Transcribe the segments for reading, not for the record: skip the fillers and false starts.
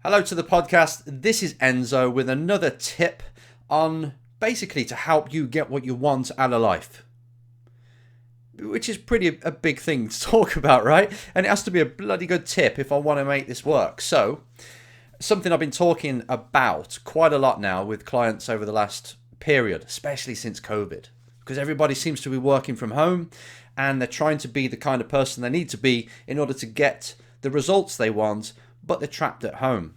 Hello to the podcast. This is Enzo with another tip on basically to help you get what you want out of life. Which is a big thing to talk about, right? And it has to be a bloody good tip if I want to make this work. So, something I've been talking about quite a lot now with clients over the last period, especially since COVID. Because everybody seems to be working from home and they're trying to be the kind of person they need to be in order to get the results they want, but they're trapped at home.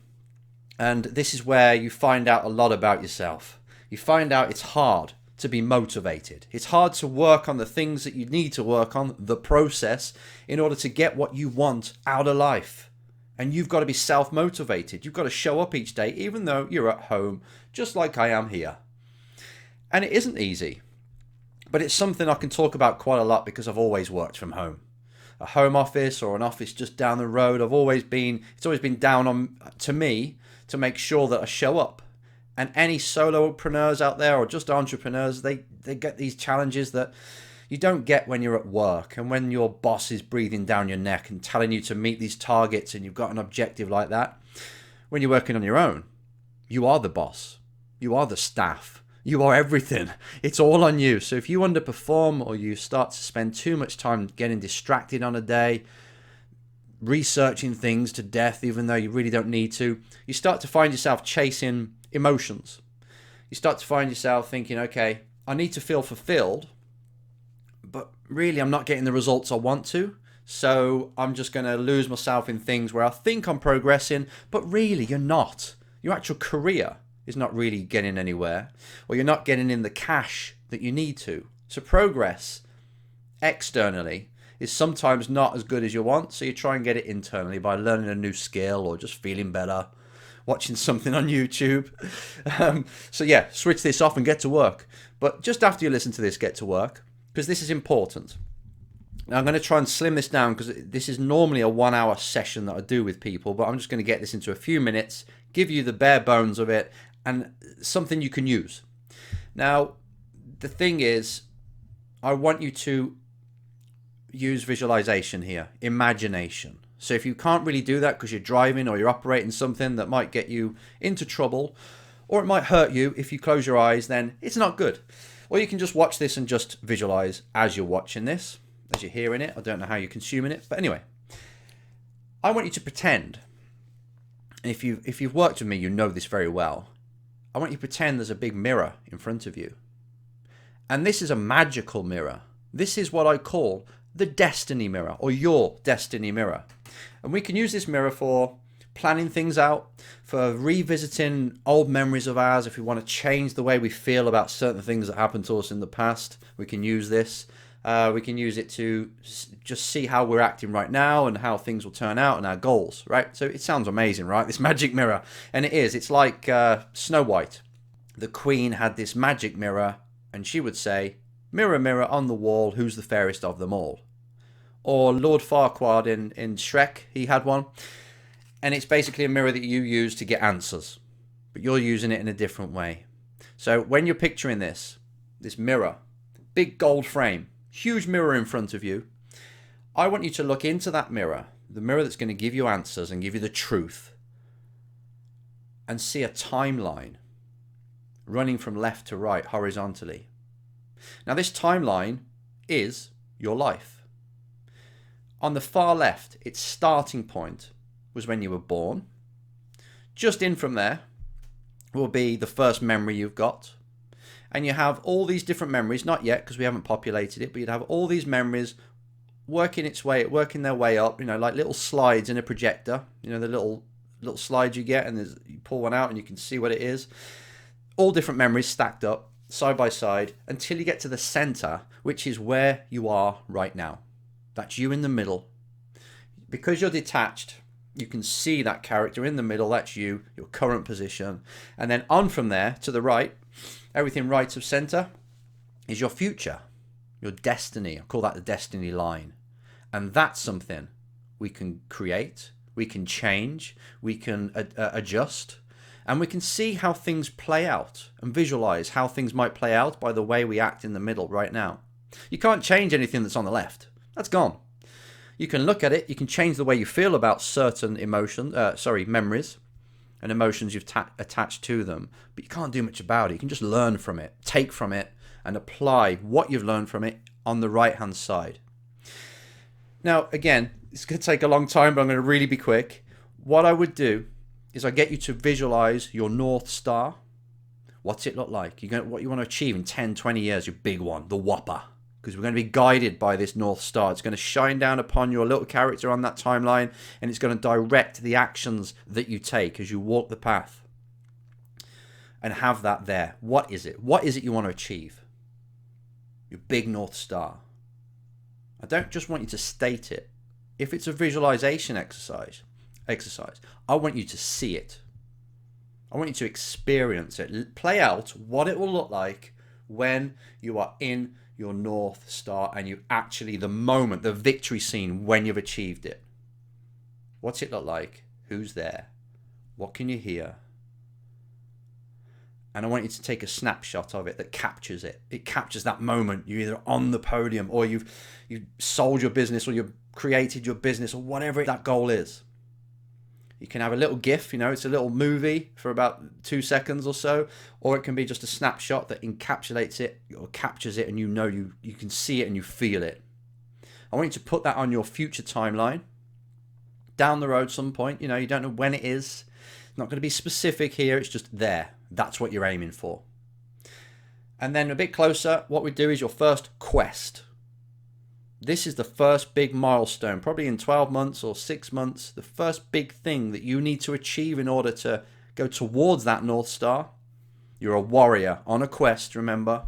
And this is where you find out a lot about yourself. You find out it's hard to be motivated. It's hard to work on the things that you need to work on, the process, in order to get what you want out of life. And you've got to be self-motivated. You've got to show up each day, even though you're at home, just like I am here. And it isn't easy, but it's something I can talk about quite a lot because I've always worked from home. A home office or an office just down the road, it's always been down on to me to make sure that I show up. And any solopreneurs out there or just entrepreneurs, they get these challenges that you don't get when you're at work and when your boss is breathing down your neck and telling you to meet these targets and you've got an objective like that. When you're working on your own, you are the boss. You are the staff. You are everything. It's all on you. So if you underperform or you start to spend too much time getting distracted on a day, researching things to death even though you really don't need to, you start to find yourself chasing emotions. You start to find yourself thinking, okay, I need to feel fulfilled, but really I'm not getting the results I want to. So I'm just going to lose myself in things where I think I'm progressing, but really you're not. Your actual career is not really getting anywhere, or you're not getting in the cash that you need to. So progress externally is sometimes not as good as you want, so you try and get it internally by learning a new skill or just feeling better, watching something on YouTube. So yeah, switch this off and get to work. But just after you listen to this, get to work, because this is important. Now I'm going to try and slim this down because this is normally a 1 hour session that I do with people, but I'm just going to get this into a few minutes, give you the bare bones of it, and something you can use. Now, the thing is, I want you to use visualization here, imagination. So if you can't really do that because you're driving or you're operating something that might get you into trouble, or it might hurt you if you close your eyes, then it's not good. Or you can just watch this and just visualize as you're watching this, as you're hearing it. I don't know how you're consuming it, but anyway, I want you to pretend. If you've worked with me, you know this very well. I want you to pretend there's a big mirror in front of you. And this is a magical mirror. This is what I call the destiny mirror, or your destiny mirror. And we can use this mirror for planning things out, for revisiting old memories of ours. If we want to change the way we feel about certain things that happened to us in the past, we can use this. We can use it to just see how we're acting right now and how things will turn out and our goals, right? So it sounds amazing, right? This magic mirror. And it is. It's like Snow White. The queen had this magic mirror and she would say, "Mirror, mirror on the wall, who's the fairest of them all?" Or Lord Farquaad in Shrek, he had one. And it's basically a mirror that you use to get answers. But you're using it in a different way. So when you're picturing this mirror, big gold frame, huge mirror in front of you, I want you to look into that mirror, the mirror that's going to give you answers and give you the truth, and see a timeline running from left to right horizontally. Now this timeline is your life. On the far left, its starting point was when you were born. Just in from there will be the first memory you've got. And you have all these different memories, not yet because we haven't populated it, but you'd have all these memories working their way up, like little slides in a projector, the little slides you get, and you pull one out and you can see what it is. All different memories stacked up side by side until you get to the center, which is where you are right now. That's you in the middle. Because you're detached, you can see that character in the middle. That's you, your current position. And then on from there to the right, everything right of center is your future, your destiny. I call that the destiny line. And that's something we can create, we can change, we can adjust, and we can see how things play out and visualize how things might play out by the way we act in the middle right now. You can't change anything that's on the left. That's gone. You can look at it, you can change the way you feel about certain memories, and emotions you've attached to them, but you can't do much about it. You can just learn from it, take from it, and apply what you've learned from it on the right-hand side. Now, again, it's going to take a long time, but I'm going to really be quick. What I would do is I get you to visualize your North Star. What's it look like? What you want to achieve in 10, 20 years, your big one, the whopper. Because we're going to be guided by this North Star. It's going to shine down upon your little character on that timeline, and it's going to direct the actions that you take as you walk the path. And have that there. What is it? What is it you want to achieve? Your big North Star. I don't just want you to state it. If it's a visualization exercise, I want you to see it. I want you to experience it. Play out what it will look like when you are in your North Star and you actually, the moment, the victory scene when you've achieved it. What's it look like? Who's there? What can you hear? And I want you to take a snapshot of it that captures it. It captures that moment. You're either on the podium or you've sold your business or you've created your business or whatever that goal is. You can have a little GIF, it's a little movie for about 2 seconds or so, or it can be just a snapshot that encapsulates it or captures it and you can see it and you feel it. I want you to put that on your future timeline. Down the road some point, you don't know when it is. It's not going to be specific here, it's just there. That's what you're aiming for. And then a bit closer, what we do is your first quest. This is the first big milestone, probably in 12 months or 6 months, the first big thing that you need to achieve in order to go towards that North Star. You're a warrior on a quest, remember.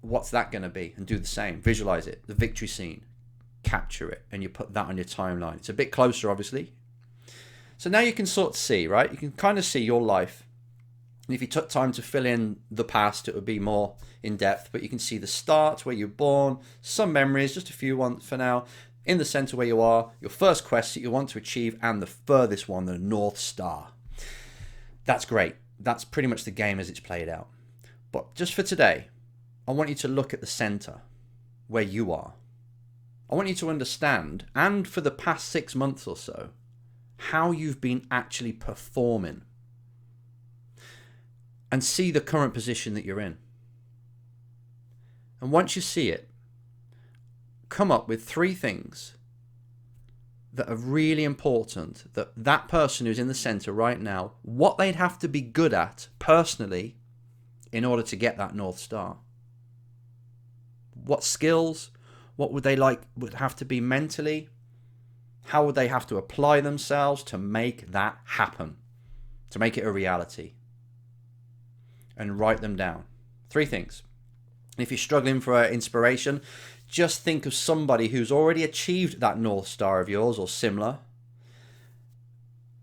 What's that going to be? And do the same. Visualize it, the victory scene. Capture it, and you put that on your timeline. It's a bit closer, obviously. So now you can sort of see, right? You can kind of see your life. And if you took time to fill in the past, it would be more in depth. But you can see the start, where you're born, some memories, just a few ones for now. In the center where you are, your first quest that you want to achieve, and the furthest one, the North Star. That's great. That's pretty much the game as it's played out. But just for today, I want you to look at the center, where you are. I want you to understand, and for the past 6 months or so, how you've been actually performing. And see the current position that you're in. And once you see it, come up with 3 things that are really important that person who's in the center right now, what they'd have to be good at personally in order to get that North Star. What skills, what would have to be mentally? How would they have to apply themselves to make that happen, to make it a reality? And write them down. 3 things. And if you're struggling for inspiration, just think of somebody who's already achieved that North Star of yours or similar.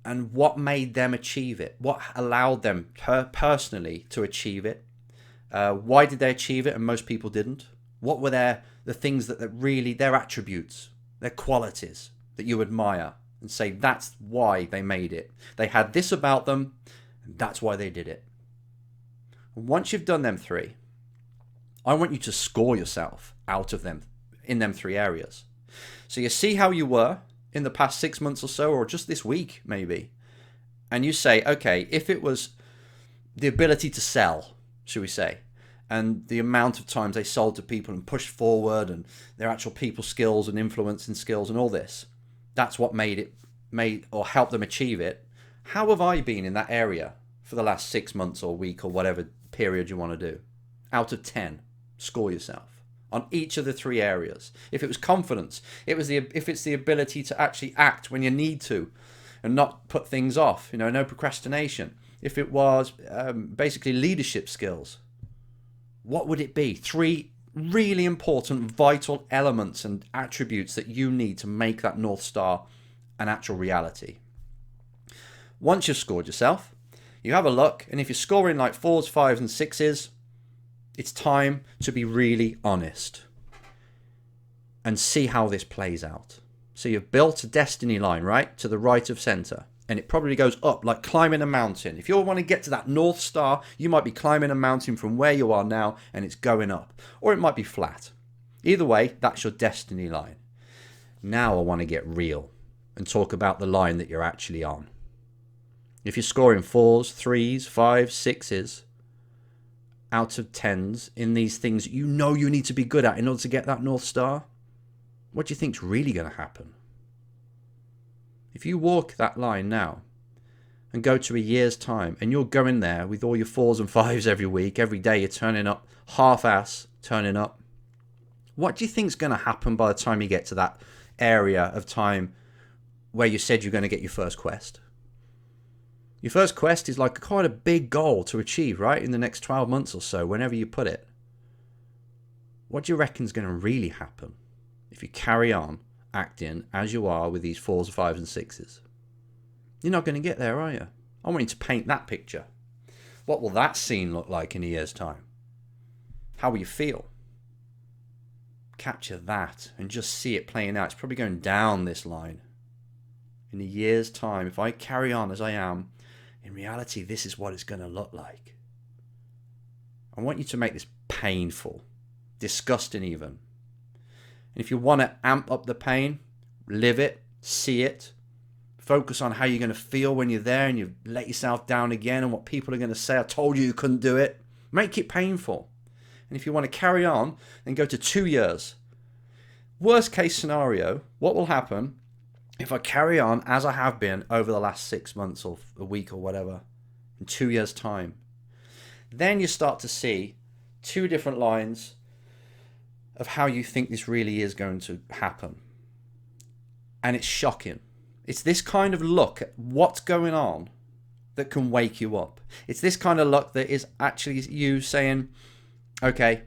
And what made them achieve it? What allowed them personally to achieve it? Why did they achieve it and most people didn't? What were the things that really, their attributes, their qualities that you admire and say that's why they made it. They had this about them and that's why they did it. Once you've done them 3, I want you to score yourself out of them in them 3 areas. So you see how you were in the past 6 months or so, or just this week maybe. And you say, okay, if it was the ability to sell, should we say, and the amount of times they sold to people and pushed forward and their actual people skills and influencing skills and all this, that's what made or helped them achieve it. How have I been in that area for the last 6 months or week or whatever period you want to do? Out of 10, score yourself on each of the 3 areas. If it was confidence, if it's the ability to actually act when you need to and not put things off, no procrastination. If it was basically leadership skills, what would it be? 3 really important, vital elements and attributes that you need to make that North Star an actual reality. Once you've scored yourself, you have a look, and if you're scoring like 4s, 5s, and 6s, it's time to be really honest and see how this plays out. So you've built a destiny line, right, to the right of center, and it probably goes up like climbing a mountain. If you want to get to that North Star, you might be climbing a mountain from where you are now, and it's going up, or it might be flat. Either way, that's your destiny line. Now I want to get real and talk about the line that you're actually on. If you're scoring 4s, 3s, 5s, 6s out of 10s in these things you know you need to be good at in order to get that North Star, what do you think's really going to happen? If you walk that line now and go to a year's time and you're going there with all your 4s and 5s every week, every day you're turning up, half-ass turning up, what do you think's going to happen by the time you get to that area of time where you said you're going to get your first quest? Your first quest is like quite a big goal to achieve, right? In the next 12 months or so, whenever you put it. What do you reckon is going to really happen if you carry on acting as you are with these 4s, 5s and 6s? You're not going to get there, are you? I want you to paint that picture. What will that scene look like in a year's time? How will you feel? Capture that and just see it playing out. It's probably going down this line. In a year's time, if I carry on as I am, in reality, this is what it's going to look like. I want you to make this painful, disgusting even. And if you want to amp up the pain, live it, see it, focus on how you're going to feel when you're there and you let yourself down again and what people are going to say, I told you couldn't do it. Make it painful. And if you want to carry on, then go to 2 years. Worst case scenario, what will happen if I carry on as I have been over the last 6 months or a week or whatever, in 2 years' time? Then you start to see 2 different lines of how you think this really is going to happen. And it's shocking. It's this kind of look at what's going on that can wake you up. It's this kind of look that is actually you saying, okay,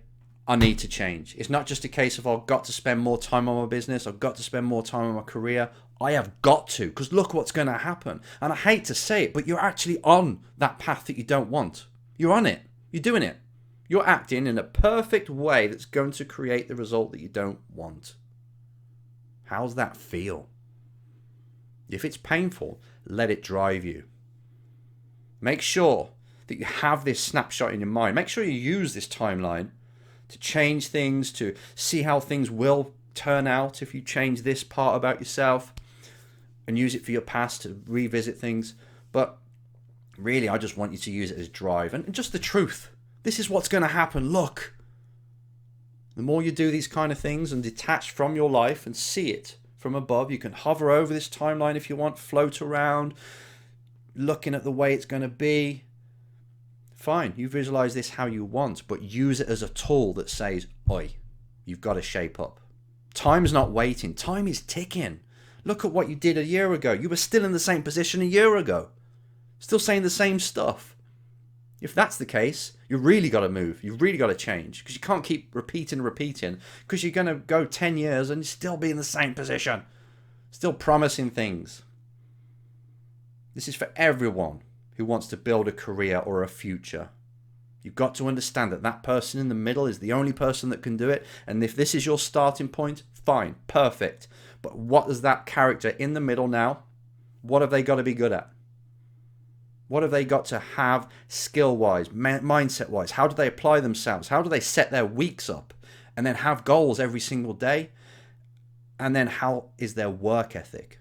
I need to change. It's not just a case of I've got to spend more time on my business, I've got to spend more time on my career. I have got to, because look what's going to happen. And I hate to say it, but you're actually on that path that you don't want. You're on it. You're doing it. You're acting in a perfect way that's going to create the result that you don't want. How's that feel? If it's painful, let it drive you. Make sure that you have this snapshot in your mind. Make sure you use this timeline to change things, to see how things will turn out if you change this part about yourself, and use it for your past to revisit things. But really, I just want you to use it as drive and just the truth. This is what's going to happen. Look. The more you do these kind of things and detach from your life and see it from above, you can hover over this timeline if you want, float around, looking at the way it's going to be. Fine, you visualize this how you want, but use it as a tool that says, oi, you've got to shape up. Time's not waiting. Time is ticking. Look at what you did a year ago. You were still in the same position a year ago. Still saying the same stuff. If that's the case, you really got to move. You've really got to change, because you can't keep repeating, because you're going to go 10 years and still be in the same position. Still promising things. This is for everyone who wants to build a career or a future. You've got to understand that that person in the middle is the only person that can do it. And if this is your starting point, fine, perfect. But what does that character in the middle now, what have they got to be good at? What have they got to have skill-wise, mindset-wise? How do they apply themselves? How do they set their weeks up and then have goals every single day? And then how is their work ethic?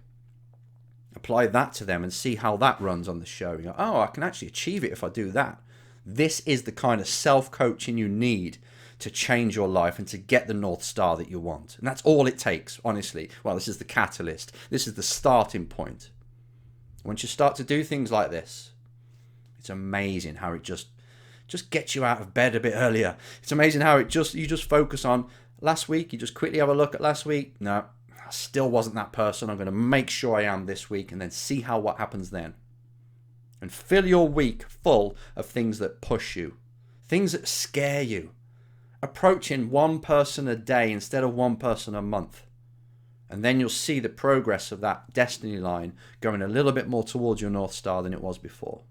Apply that to them and see how that runs on the show. You go, oh, I can actually achieve it if I do that. This is the kind of self-coaching you need to change your life and to get the North Star that you want. And that's all it takes, honestly. Well, this is the catalyst. This is the starting point. Once you start to do things like this, it's amazing how it just gets you out of bed a bit earlier. It's amazing how you just focus on last week. You just quickly have a look at last week. No, I still wasn't that person. I'm going to make sure I am this week, and then see what happens then. And fill your week full of things that push you, things that scare you. Approaching one person a day instead of one person a month. And then you'll see the progress of that destiny line going a little bit more towards your North Star than it was before.